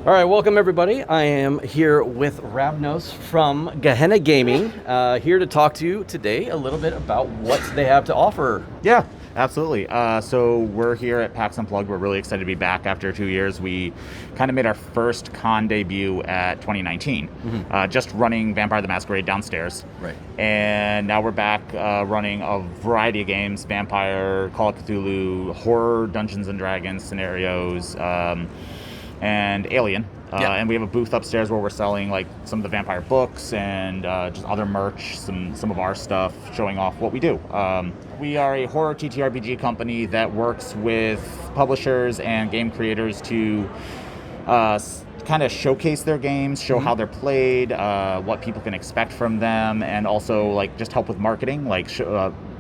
All right, welcome everybody. I am here with Ravnos from Gehenna Gaming, here to talk to you today a little bit about what they have to offer. Yeah, absolutely. So we're here at PAX Unplugged. We're really excited to be back after 2 years. We kind of made our first con debut at 2019, just running Vampire the Masquerade downstairs. Right. And now we're back running a variety of games: Vampire, Call of Cthulhu, horror, Dungeons and Dragons scenarios, and Alien. And we have a booth upstairs where we're selling like some of the Vampire books and just other merch, some of our stuff, showing off what we do. We are a horror TTRPG company that works with publishers and game creators to kind of showcase their games, show how they're played, what people can expect from them, and also like just help with marketing, like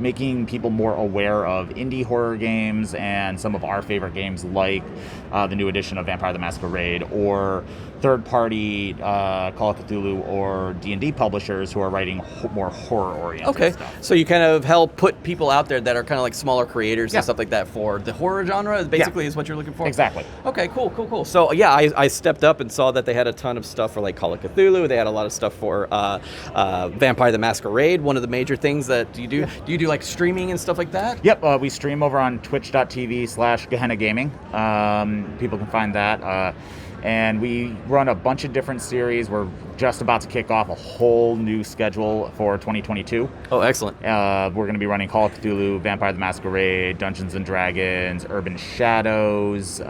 making people more aware of indie horror games and some of our favorite games like the new edition of Vampire the Masquerade, or third-party Call of Cthulhu or D&D publishers who are writing more horror-oriented stuff. So you kind of help put people out there that are kind of like smaller creators and stuff like that for the horror genre, basically, is what you're looking for? Exactly. Okay, cool. So yeah, I stepped up and saw that they had a ton of stuff for like Call of Cthulhu. They had a lot of stuff for Vampire the Masquerade. One of the major things that you do you do like streaming and stuff like that? Yep, we stream over on twitch.tv/Gehenna Gaming. People can find that. And we run a bunch of different series. We're just about to kick off a whole new schedule for 2022. Oh, excellent. We're going to be running Call of Cthulhu, Vampire the Masquerade, Dungeons and Dragons, Urban Shadows,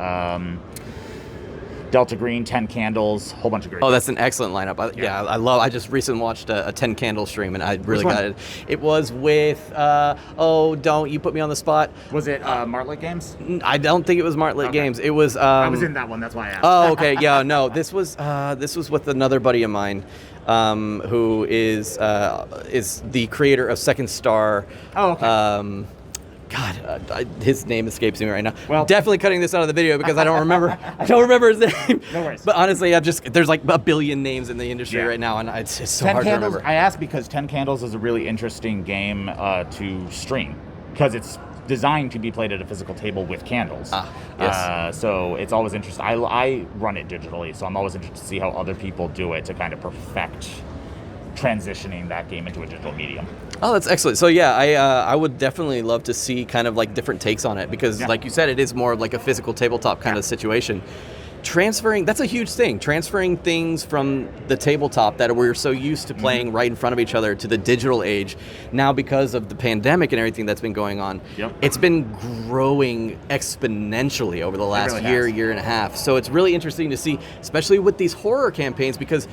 Delta Green, 10 Candles, whole bunch of great. Oh, that's an excellent lineup. I just recently watched a 10 Candle stream, and I really got it. It was with, don't you put me on the spot. Was it Martlet Games? I don't think it was Martlet Games. It was. I was in that one, that's why I asked. Oh, okay. Yeah, no, this was with another buddy of mine, who is the creator of Second Star. Oh, okay. His name escapes me right now. Well, definitely cutting this out of the video because I don't remember. I don't remember his name. No worries. But honestly, there's like a billion names in the industry right now, and it's so hard to remember. I asked because 10 Candles is a really interesting game to stream because it's designed to be played at a physical table with candles. Yes. So it's always interesting. I run it digitally, so I'm always interested to see how other people do it to kind of perfect transitioning that game into a digital medium. Oh, that's excellent. So yeah, I would definitely love to see kind of like different takes on it because like you said, it is more of like a physical tabletop kind of situation. Transferring, that's a huge thing. Transferring things from the tabletop that we're so used to playing right in front of each other to the digital age. Now, because of the pandemic and everything that's been going on, it's been growing exponentially over the last year and a half. So it's really interesting to see, especially with these horror campaigns, because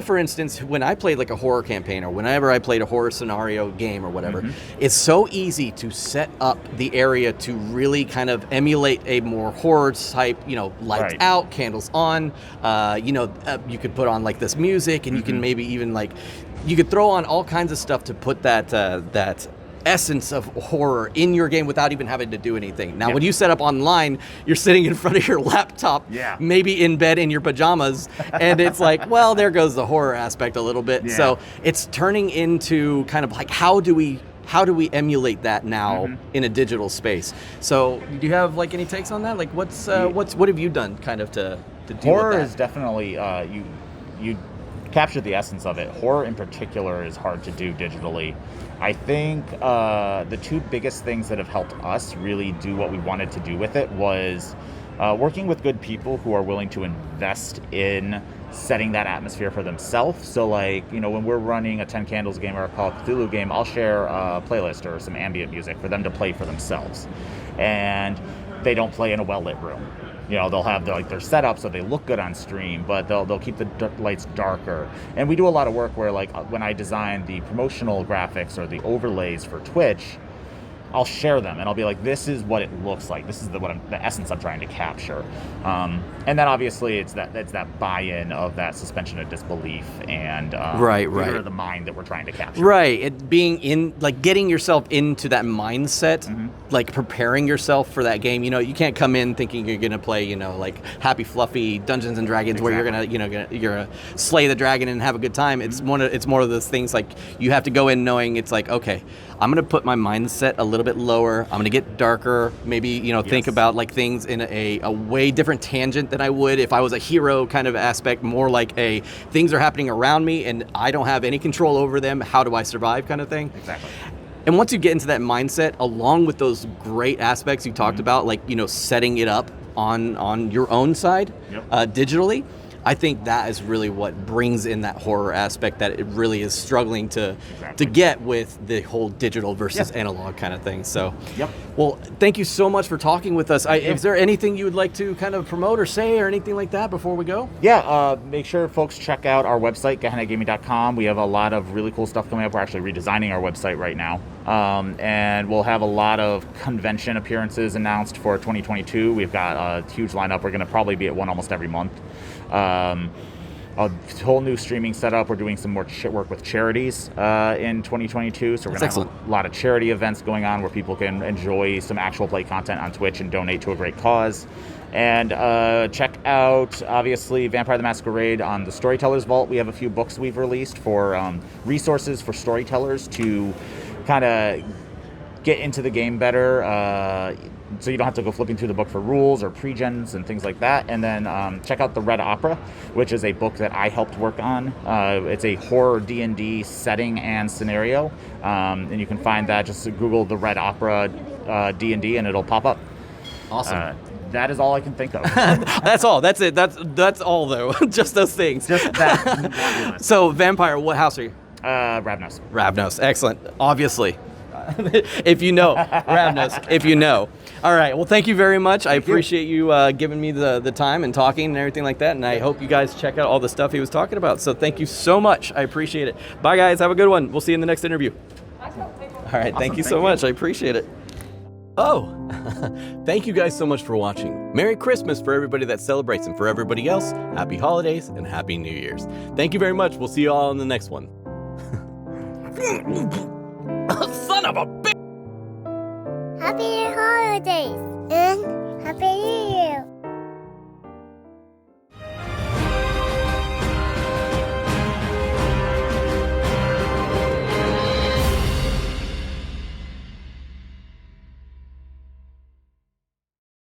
for instance, when I played like a horror campaign or whenever I played a horror scenario game or whatever, it's so easy to set up the area to really kind of emulate a more horror type, lights out, candles on, you could put on like this music and you can maybe even like, you could throw on all kinds of stuff to put that essence of horror in your game without even having to do anything. Now, when you set up online, you're sitting in front of your laptop, maybe in bed in your pajamas, and it's like, well, there goes the horror aspect a little bit. So it's turning into kind of like, how do we emulate that now in a digital space? So do you have like any takes on that? Like what have you done kind of to deal horror with that? Is definitely you capture the essence of it. Horror in particular is hard to do digitally. I think the two biggest things that have helped us really do what we wanted to do with it was working with good people who are willing to invest in setting that atmosphere for themselves. So like, when we're running a 10 Candles game or a Call of Cthulhu game, I'll share a playlist or some ambient music for them to play for themselves. And they don't play in a well-lit room. They'll have their setup so they look good on stream, but they'll keep the lights darker. And we do a lot of work where, like, when I design the promotional graphics or the overlays for Twitch, I'll share them and I'll be like, this is what it looks like. This is the essence I'm trying to capture. And then obviously it's that buy-in of that suspension of disbelief and theater of the mind that we're trying to capture. Right. It being in, like, getting yourself into that mindset, like preparing yourself for that game. You can't come in thinking you're gonna play, like happy fluffy Dungeons and Dragons where you're gonna, you're gonna slay the dragon and have a good time. It's more of those things like you have to go in knowing it's like, okay, I'm going to put my mindset a little bit lower. I'm going to get darker, maybe, think about like things in a way different tangent than I would if I was a hero kind of aspect, more like things are happening around me and I don't have any control over them. How do I survive kind of thing? Exactly. And once you get into that mindset, along with those great aspects you talked about, like, setting it up on your own side digitally, I think that is really what brings in that horror aspect that it really is struggling to get with the whole digital versus analog kind of thing. So, well, thank you so much for talking with us. Is there anything you would like to kind of promote or say or anything like that before we go? Yeah, make sure folks check out our website, GehennaGaming.com. We have a lot of really cool stuff coming up. We're actually redesigning our website right now. And we'll have a lot of convention appearances announced for 2022. We've got a huge lineup. We're going to probably be at one almost every month. A whole new streaming setup. We're doing some more work with charities in 2022. So we're going to have a lot of charity events going on where people can enjoy some actual play content on Twitch and donate to a great cause. And check out, obviously, Vampire the Masquerade on the Storyteller's Vault. We have a few books we've released for resources for storytellers to kind of get into the game better, so you don't have to go flipping through the book for rules or pre-gens and things like that. And then check out The Red Opera, which is a book that I helped work on. It's a horror D&D setting and scenario, and you can find that. Just Google The Red Opera D&D and it'll pop up. Awesome. That is all I can think of. That's all. That's it. That's all, though. Just those things. Just that. So, Vampire, what house are you? Ravnos. Ravnos. Excellent. Obviously. If you know. Ravnos, if you know. All right. Well, thank you very much. I appreciate you giving me the time and talking and everything like that. And I hope you guys check out all the stuff he was talking about. So thank you so much. I appreciate it. Bye, guys. Have a good one. We'll see you in the next interview. All right. Thank you so much. I appreciate it. Oh, thank you guys so much for watching. Merry Christmas for everybody that celebrates, and for everybody else, Happy Holidays and Happy New Year's. Thank you very much. We'll see you all in the next one. Son of a bitch! Happy holidays and Happy New Year!